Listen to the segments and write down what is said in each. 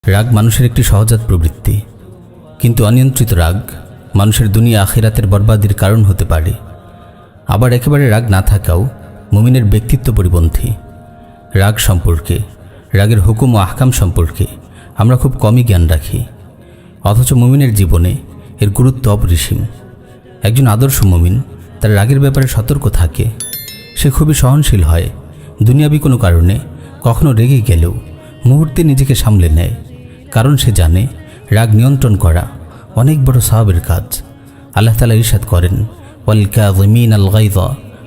রাগ মানুষের একটি সহজাত প্রবৃত্তি, কিন্তু অনিয়ন্ত্রিত রাগ মানুষের দুনিয়া আখিরাতের বরবাদির কারণ হতে পারে। আবার একেবারে রাগ না থাকাও মুমিনের ব্যক্তিত্ব পরিপন্থী। রাগ সম্পর্কে, রাগের হুকুম ও আহকাম সম্পর্কে আমরা খুব কমই জ্ঞান রাখি, অথচ মুমিনের জীবনে এর গুরুত্ব অপরিসীম। একজন আদর্শ মুমিন তার রাগের ব্যাপারে সতর্ক থাকে। সে খুবই সহনশীল হয়। দুনিয়াবি কোনো কারণে কখনো রেগে গেলেও মুহূর্তে নিজেকে সামলে নেয়, কারণ সে জানে রাগ নিয়ন্ত্রণ করা অনেক বড় সওয়াবের কাজ। আল্লাহ তাআলা ইরশাদ করেন, ওয়াল কাযিমিনাল গায়য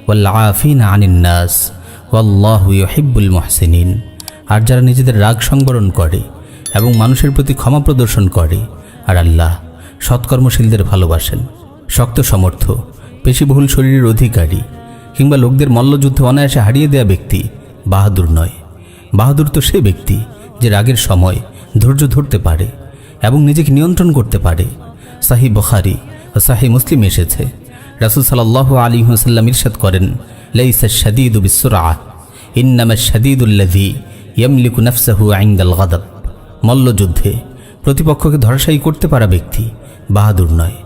ওয়াল আফিনা আনিন নাস ওয়াল্লাহু ইউহিব্বুল মুহসিনিন। আর যারা নিজেদের রাগ সংবরণ করে এবং মানুষের প্রতি ক্ষমা প্রদর্শন করে, আর আল্লাহ সৎকর্মশীলদের ভালোবাসেন। শক্ত সমর্থ, পেশিবহুল শরীরের অধিকারী কিংবা লোকদের মল্লযুদ্ধে অনায়াসে হারিয়ে দেয়া ব্যক্তি বাহাদুর নয়। বাহাদুর তো সে ব্যক্তি যে রাগের সময় ধৈর্য ধরতে পারে এবং নিজেকে নিয়ন্ত্রণ করতে পারে। সাহিহ বুখারী ও সাহিহ মুসলিম এসেছে, রাসূল সাল্লাল্লাহু আলাইহি ওয়াসাল্লাম ইরশাদ করেন, লাইসা শাদীদু বিসসুরআহ ইন্নামা শাদীদুল্লাযী ইয়ামলিকু নাফসাহু ইনদাল গাদাব। মল্লযুদ্ধে প্রতিপক্ষকে ধরাশায়ী করতে পারা ব্যক্তি বাহাদুর নয়,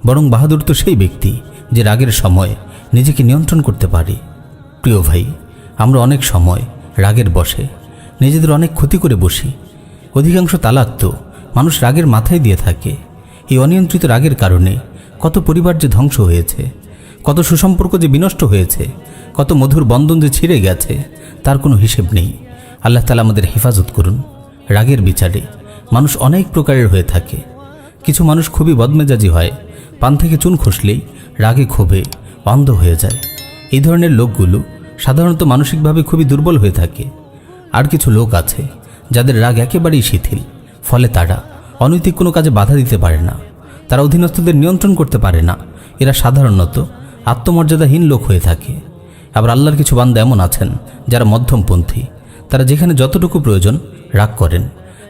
বরং বাহাদুর তো সেই ব্যক্তি যে রাগের সময় নিজেকে নিয়ন্ত্রণ করতে পারে। প্রিয় ভাই, আমরা অনেক সময় রাগের বশে নিজেদের অনেক ক্ষতি করে বসি। অধিকাংশ তালাক তো মানুষ রাগের মাথায় দিয়ে থাকে। এই অনিয়ন্ত্রিত রাগের কারণে কত পরিবার যে ধ্বংস হয়েছে, কত সুসম্পর্ক যে বিনষ্ট হয়েছে, কত মধুর বন্ধন যে ছিঁড়ে গেছে, তার কোনো হিসেব নেই। আল্লাহ তাআলা আমাদের হেফাজত করুন। রাগের বিচারে মানুষ অনেক প্রকারের হয়ে থাকে। কিছু মানুষ খুবই বদমেজাজি হয়, পান থেকে চুন খসলেই রাগে ক্ষোভে অন্ধ হয়ে যায়। এই ধরনের লোকগুলো সাধারণত মানসিকভাবে খুবই দুর্বল হয়ে থাকে। আর কিছু লোক আছে যাদের রাগ একেবারেই শিথিল, ফলে তারা অনৈতিক কোনো কাজে বাধা দিতে পারে না, তারা অধীনস্থদের নিয়ন্ত্রণ করতে পারে না। এরা সাধারণত আত্মমর্যাদাহীন লোক হয়ে থাকে। আবার আল্লাহর কিছু বান্দা এমন আছেন যারা মধ্যমপন্থী। তারা যেখানে যতটুকু প্রয়োজন রাগ করেন।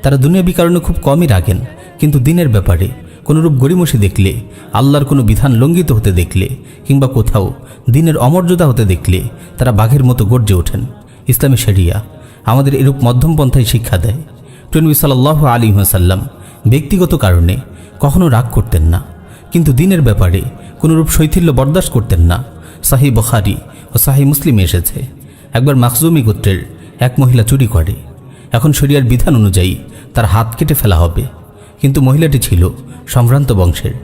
তারা দুনিয়াবি কারণে খুব কমই রাগেন, কিন্তু দিনের ব্যাপারে কোনোরূপ গড়িমসি দেখলে, আল্লাহর কোনো বিধান লঙ্ঘিত হতে দেখলে কিংবা কোথাও দিনের অমর্যাদা হতে দেখলে তারা বাঘের মতো গর্জে ওঠেন। ইসলামী শরিয়া আমাদের এরূপ মধ্যম পন্থায় শিক্ষা দেয়। প্রিয় নবী সাল্লাল্লাহু আলাইহি ওয়াসাল্লাম ব্যক্তিগত কারণে কখনো রাগ করতেন না, কিন্তু দিনের ব্যাপারে কোনোরূপ শৈথিল্য বরদাস্ত করতেন না। সাহিহ বুখারী ও সাহিহ মুসলিমে এসেছে, একবার মাখজুমী গোত্রের এক মহিলা চুরি করে। এখন শরিয়ার বিধান অনুযায়ী তার হাত কেটে ফেলা হবে, কিন্তু মহিলাটি ছিল সম্ভ্রান্ত বংশের।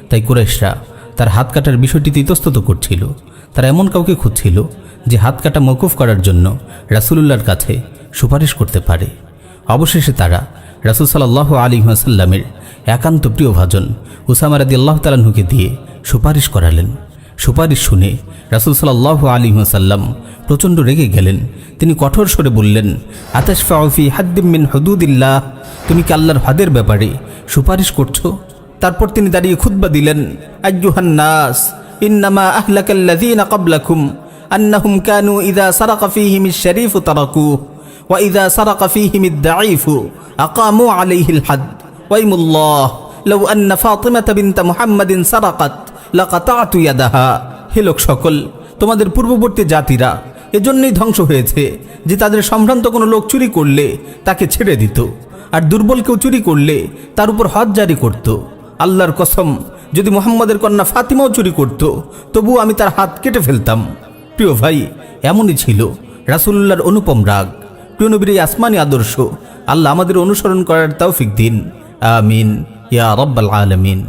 তাই কুরাইশরা তার হাত কাটার বিষয়টিতে ইতস্তত করছিল। তারা এমন কাউকে খুঁজছিল যে হাত কাটা মওকুফ করার জন্য রাসূলুল্লাহর কাছে সুপারিশ করতে পারে। অবশেষে তারা রাসূল সাল্লাল্লাহু আলাইহি ওয়াসাল্লামের একান্ত প্রিয় ভাজন উসামা রাদিয়াল্লাহু তাআলা আনহুকে দিয়ে সুপারিশ করালেন। সুপারিশ শুনে রাসূল সাল্লাল্লাহু আলাইহি ওয়াসাল্লাম প্রচণ্ড রেগে গেলেন। তিনি কঠোর স্বরে বললেন, আতাশফাউ ফি হাদ্দিম মিন হুদুদিল্লাহ, তুমি কি আল্লাহর হদের ব্যাপারে সুপারিশ করছো? তারপর তিনি দাঁড়িয়ে খুতবা দিলেন, আইয়ুহান নাস ইন্নামা আহলাকাল্লাযীনা ক্বাবলাকুম আন্নাহুম কানু ইযা সারাকা ফীহিমিশ শারীফু তারাকুহু ওয়া ইযা সারাকা ফীহিমিদ দাঈফু আকামু আলাইহিল হাদ ওয়াইমুল্লাহ লাউ আন্না ফাতিমাতা বিনতা মুহাম্মাদিন সারাকাত লাকাতাতু ইয়াদাহা। হে লোক সকল, তোমাদের পূর্ববর্তী জাতিরা এজন্যই ধ্বংস হয়েছে যে তাদের সম্ভ্রান্ত কোনো লোক চুরি করলে তাকে ছেড়ে দিত, আর দুর্বল কেউ চুরি করলে তার উপর হদ জারি করত। আল্লাহর কসম, যদি মুহাম্মাদের কন্যা ফাতিমাও চুরি করত, তবুও আমি তার হাত কেটে ফেলতাম। প্রিয় ভাই, এমনই ছিল রাসূলুল্লাহর অনুপম রাগ। প্রিয় নবীর এই আসমানি আদর্শ আল্লাহ আমাদের অনুসরণ করার তৌফিক দিন। আমিন ইয়া রাব্বাল আলামিন।